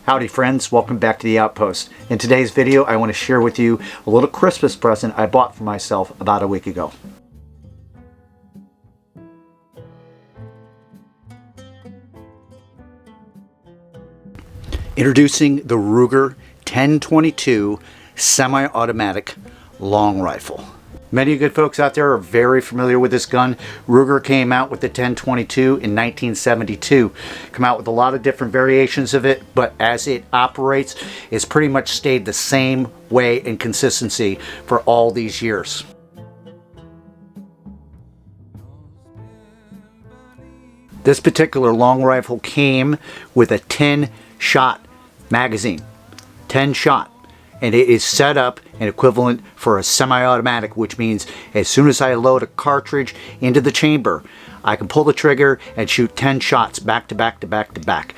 Howdy friends, welcome back to The Outpost. In today's video I want to share with you a little Christmas present I bought for myself about a week ago. Introducing the Ruger 10/22 semi-automatic long rifle. Many of you good folks out there are very familiar with this gun. Ruger came out with the 10/22 in 1972. Come out with a lot of different variations of it, but as it operates, it's pretty much stayed the same way in consistency for all these years. This particular long rifle came with a 10-shot magazine. 10 shot. And it is set up and equivalent for a semi-automatic, which means as soon as I load a cartridge into the chamber, I can pull the trigger and shoot 10 shots back to back to back to back.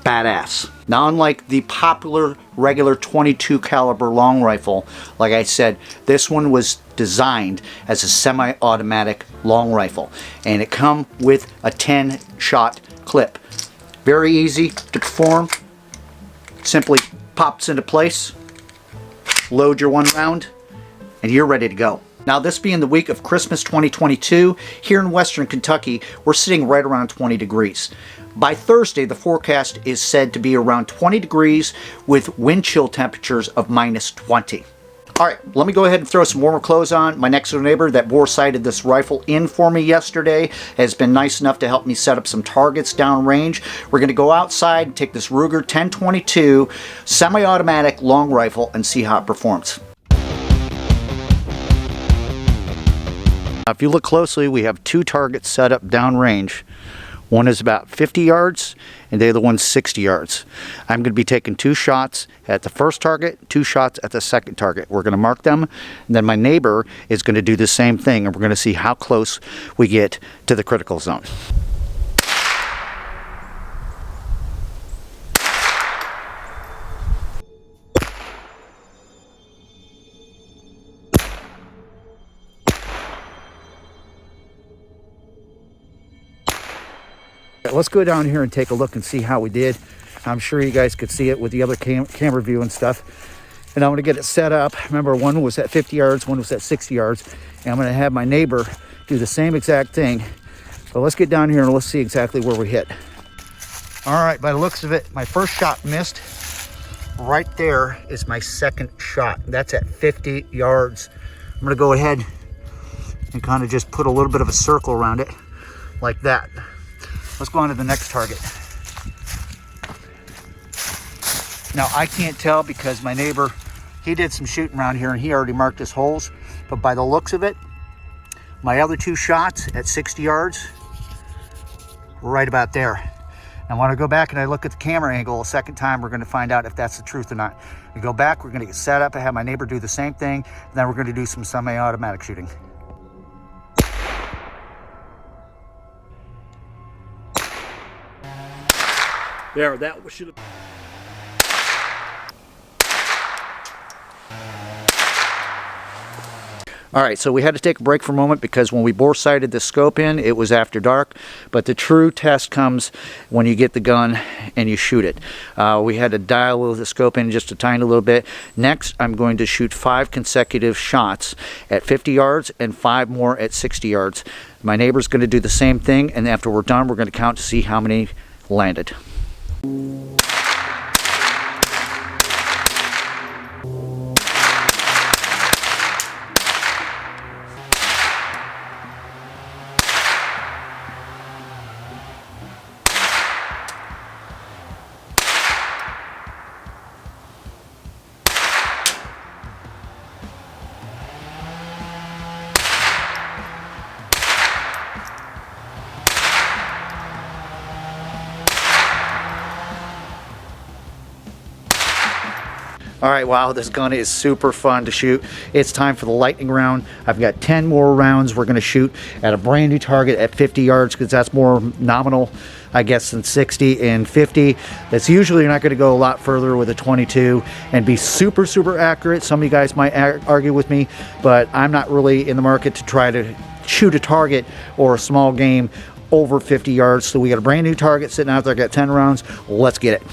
Badass. Now, unlike the popular regular 22 caliber long rifle, like I said, this one was designed as a semi-automatic long rifle, and it comes with a 10 shot clip. Very easy to perform. Simply pops into place. Load your one round, and you're ready to go. Now, this being the week of Christmas 2022, here in Western Kentucky, we're sitting right around 20 degrees. By Thursday, the forecast is said to be around 20 degrees with wind chill temperatures of -20. All right, let me go ahead and throw some warmer clothes on. My next door neighbor that bore sighted this rifle in for me yesterday has been nice enough to help me set up some targets downrange. We're going to go outside and take this Ruger 10/22 semi-automatic long rifle and see how it performs. Now, if you look closely, we have two targets set up downrange. One is about 50 yards and the other one's 60 yards. I'm going to be taking 2 shots at the first target, 2 shots at the second target. We're going to mark them, and then my neighbor is going to do the same thing, and we're going to see how close we get to the critical zone. Let's go down here and take a look and see how we did. I'm sure you guys could see it with the other camera view and stuff. And I'm going to get it set up. Remember, one was at 50 yards, one was at 60 yards. And I'm going to have my neighbor do the same exact thing. But let's get down here and let's see exactly where we hit. All right, by the looks of it, my first shot missed. Right there is my second shot. That's at 50 yards. I'm going to go ahead and kind of just put a little bit of a circle around it like that. Let's go on to the next target. Now, I can't tell because my neighbor, he did some shooting around here and he already marked his holes. But by the looks of it, my other 2 shots at 60 yards were right about there. And when I go back and I look at the camera angle a second time, we're going to find out if that's the truth or not. We go back, we're going to get set up and have my neighbor do the same thing. And then we're going to do some semi-automatic shooting. There, that should have... All right, so we had to take a break for a moment because when we bore sighted the scope in, it was after dark. But the true test comes when you get the gun and you shoot it. We had to dial the scope in just a tiny little bit. Next, I'm going to shoot 5 consecutive shots at 50 yards and 5 more at 60 yards. My neighbor's going to do the same thing, and after we're done, we're going to count to see how many landed. All right, wow, this gun is super fun to shoot. It's time for the lightning round. I've got 10 more rounds we're gonna shoot at a brand new target at 50 yards because that's more nominal, I guess, than 60 and 50. That's usually not gonna go a lot further with a 22 and be super, super accurate. Some of you guys might argue with me, but I'm not really in the market to try to shoot a target or a small game over 50 yards. So we got a brand new target sitting out there, got 10 rounds. Let's get it.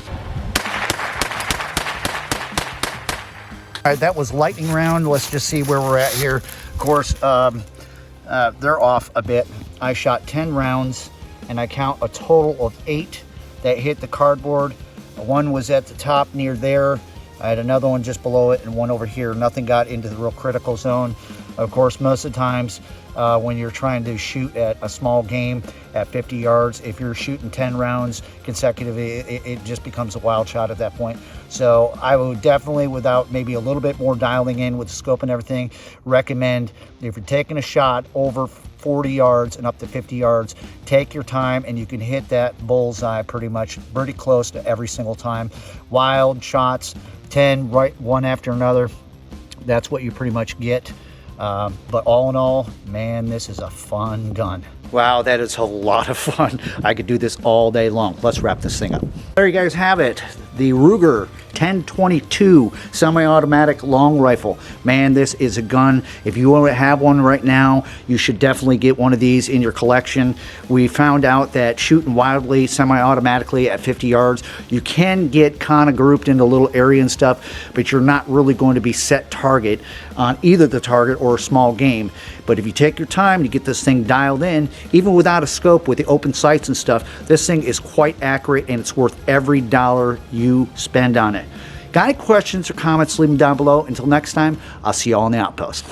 right, that was lightning round. Let's just see where we're at here. Of course, they're off a bit. I shot 10 rounds and I count a total of 8 that hit the cardboard. One was at the top near there. I had another one just below it and one over here. Nothing got into the real critical zone. Of course, most of the times when you're trying to shoot at a small game at 50 yards, if you're shooting 10 rounds consecutively, it just becomes a wild shot at that point. So I would definitely, without maybe a little bit more dialing in with the scope and everything, recommend if you're taking a shot over 40 yards and up to 50 yards, take your time and you can hit that bullseye pretty close to every single time. Wild shots, 10 right one after another, that's what you pretty much get. But all in all, man, this is a fun gun. Wow, that is a lot of fun. I could do this all day long. Let's wrap this thing up. There you guys have it. The Ruger 10/22 semi-automatic long rifle. Man, this is a gun. If you want to have one right now, you should definitely get one of these in your collection. We found out that shooting wildly semi-automatically at 50 yards, you can get kind of grouped into a little area and stuff, but you're not really going to be set target on either the target or a small game. But if you take your time to get this thing dialed in, even without a scope with the open sights and stuff, this thing is quite accurate and it's worth every dollar you spend on it. Got any questions or comments, leave them down below. Until next time, I'll see you all in the outpost.